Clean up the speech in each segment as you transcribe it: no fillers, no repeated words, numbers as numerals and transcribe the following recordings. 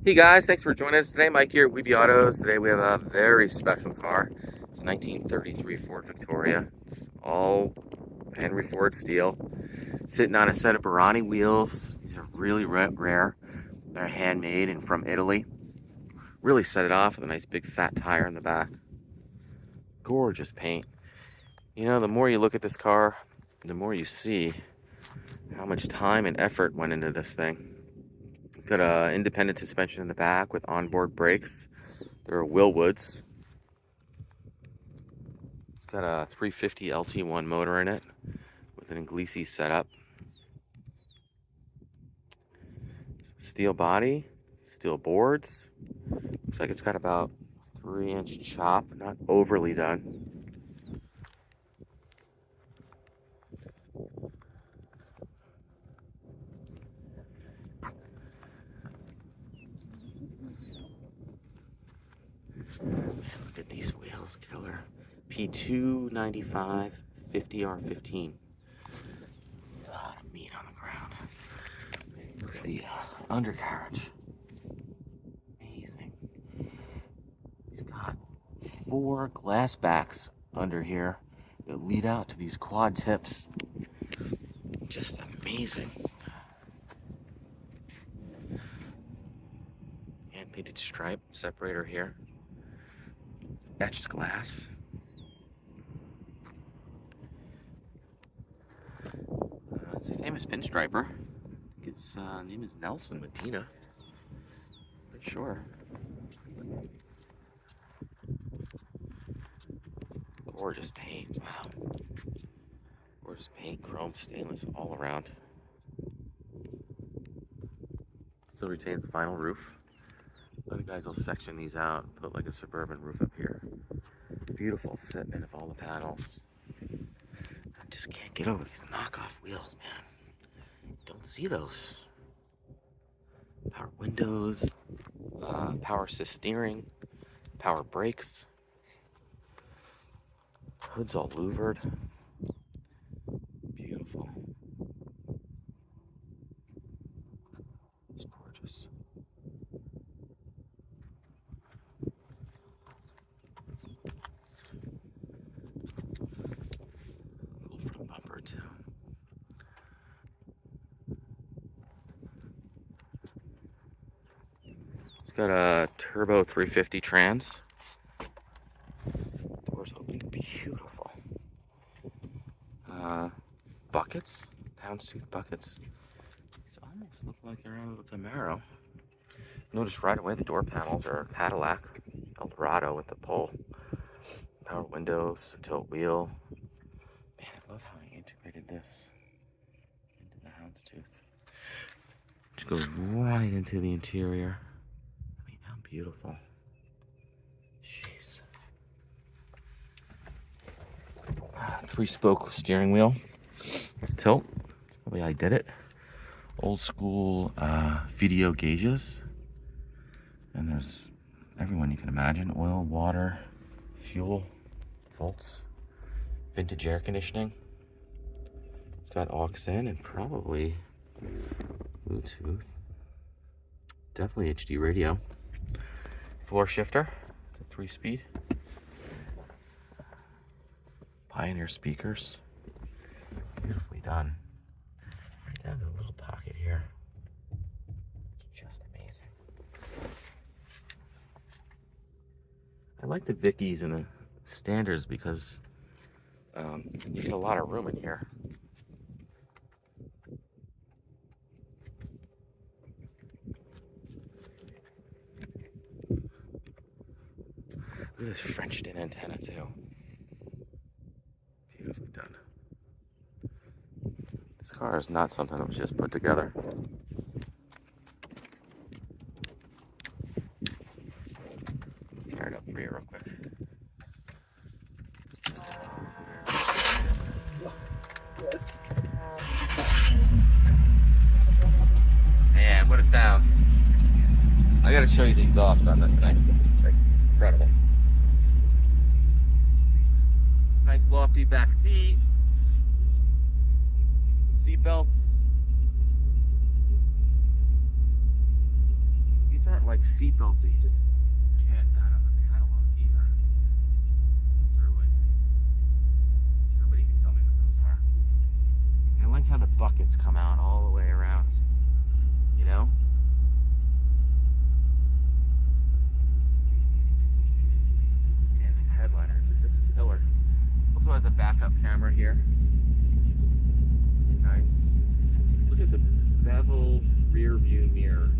Hey guys, thanks for joining us today. Mike here at WeBe Autos. Today we have a very special car. It's a 1933 Ford Victoria. It's all Henry Ford steel. Sitting on a set of Borrani wheels. These are really rare. They're handmade and from Italy. Really set it off with a nice big fat tire in the back. Gorgeous paint. You know, the more you look at this car, the more you see how much time and effort went into this thing. It's got an independent suspension in the back with onboard brakes. They're Willwoods. It's got a 350 LT1 motor in it with an Inglese setup. Steel body, steel boards. Looks like it's got about 3-inch chop, not overly done. Look at these wheels, killer. P295 50R15. A lot of meat on the ground. Look at the undercarriage. Amazing. He's got 4 glass backs under here that lead out to these quad tips. Just amazing. Hand painted stripe separator here. Etched glass. It's a famous pinstriper. I think his name is Nelson Medina. Pretty sure. Gorgeous paint. Wow. Gorgeous paint, chrome, stainless all around. Still retains the vinyl roof. A lot of guys will section these out and put like a suburban roof up here. Beautiful fitment of all the panels. I just can't get over these knockoff wheels, man. Don't see those. Power windows, power assist steering, power brakes. Hood's all louvered. Beautiful. It's gorgeous. Cool front bumper too. It's got a turbo 350 trans. Doors open beautiful. Buckets, houndstooth buckets. These almost look like they're out of a Camaro. Notice right away the door panels are Cadillac Eldorado with the pull. Power windows, tilt wheel. Man, I love how he integrated this into the houndstooth. Just goes right into the interior. I mean, how beautiful. Jeez. 3-spoke steering wheel. It's tilt. That's probably how I did it. Old school video gauges. And there's everyone you can imagine. Oil, water, fuel, volts, vintage air conditioning. It's got aux in and probably Bluetooth. Definitely HD radio. Floor shifter. It's a 3-speed. Pioneer speakers. Beautifully done. Right down to a little pocket here. It's just amazing. I like the Vickies and the standards because you get a lot of room in here. Look at this Frenched in antenna too. Beautifully done. This car is not something that was just put together. Fire it up for you real quick. Yes. Man, what a sound. I gotta show you the exhaust on this thing. It's like incredible. Nice lofty back seat. Seat belts. These aren't like seat belts that you just get out of a catalog either. These are like, somebody can tell me what those are. I like how the buckets come out all the way around, you know? Man, these headliners are just killer. Also has a backup camera here. Nice. Look at the bevel rear view mirror.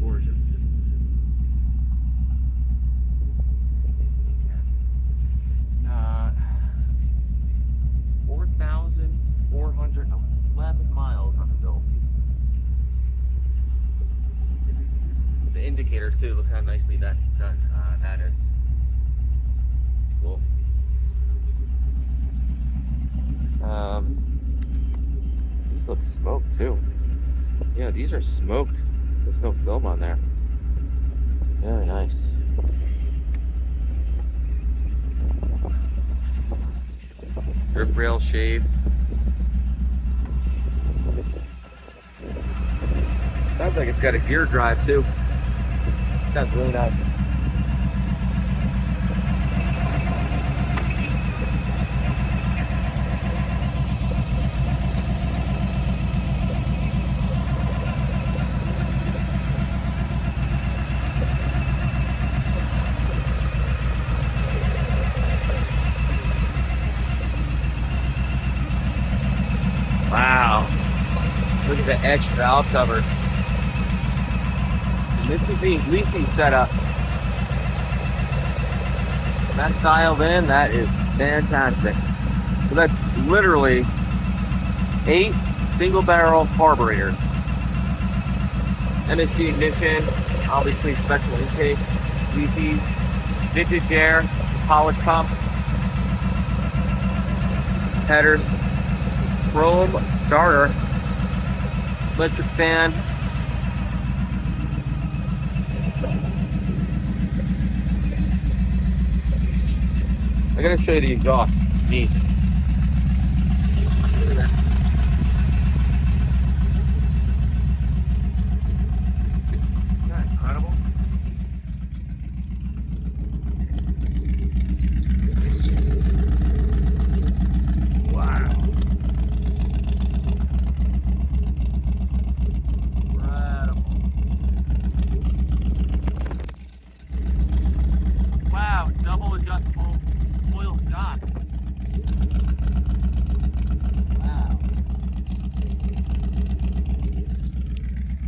Gorgeous. It's got 4,411 miles on the bill. The indicator too, look how nicely that is. Cool. These look smoked too. Yeah, these are smoked. There's no film on there. Very nice. Drip rail shaved. Sounds like it's got a gear drive too. Sounds really nice. Wow. Look at the etched valve covers. And this is the leasing setup. When that's dialed in, that is fantastic. So that's literally 8 single barrel carburetors. MSG ignition, obviously special intake, VCs, vintage air, polish pump, headers, chrome starter, electric fan, I gotta show you the exhaust. Neat. Isn't that incredible? Wow. Wow, double adjustable oil shock. Wow.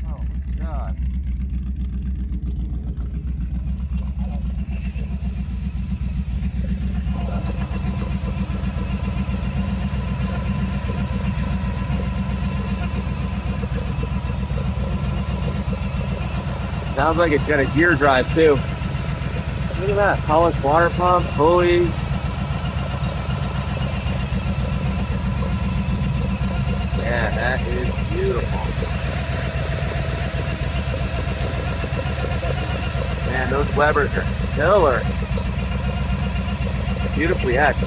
Oh my God. Sounds like it's got a gear drive too. Look at that, polished water pump, pulleys. Yeah, that is beautiful. Man, those Webers are killer. Beautifully etched.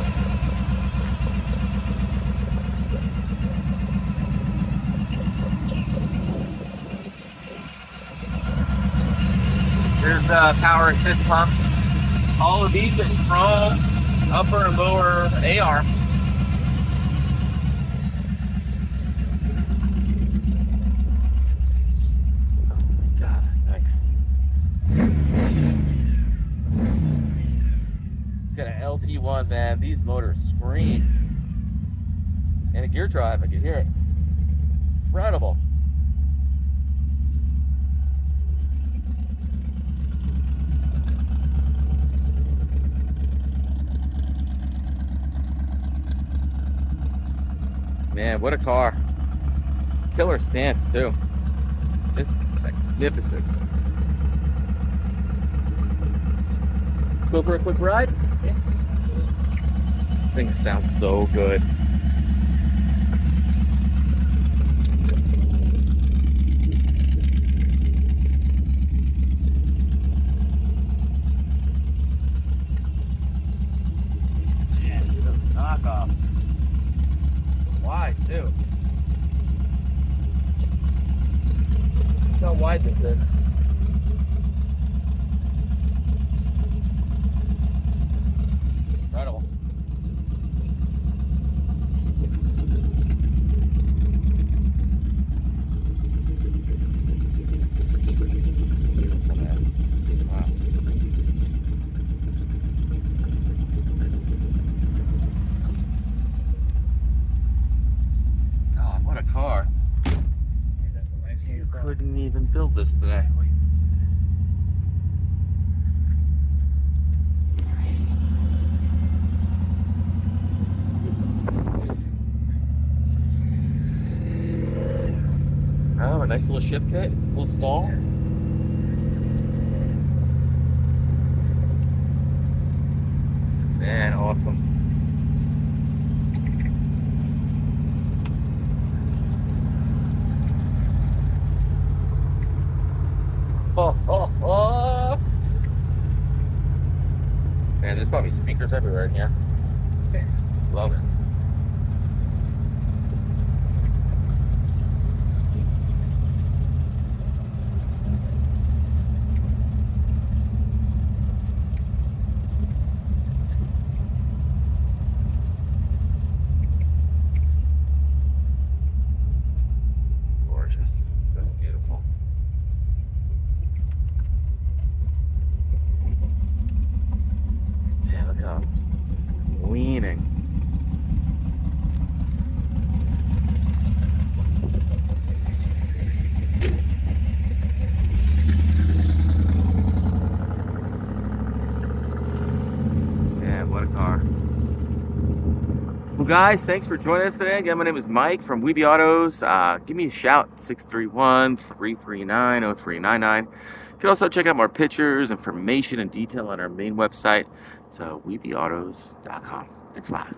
There's a power assist pump. All of these are chrome upper and lower A-arms. Oh my God, this thing. It's got an LT1, man. These motors scream. And a gear drive, I can hear it. Incredible. Man, what a car. Killer stance, too. Just magnificent. Go for a quick ride? Yeah. This thing sounds so good. Man, look at those knockoffs. Wide too. Look how wide this is. Nice little shift kit, little stall. Man, awesome. Oh. Man, there's probably speakers everywhere in here. Love it. Gorgeous. That's beautiful. Yeah, look how it's leaning. Yeah, what a car. Well, guys, thanks for joining us today. Again, my name is Mike from WeBe Autos. Give me a shout, 631-339-0399. You can also check out more pictures, information, and detail on our main website. It's webeautos.com. Thanks a lot.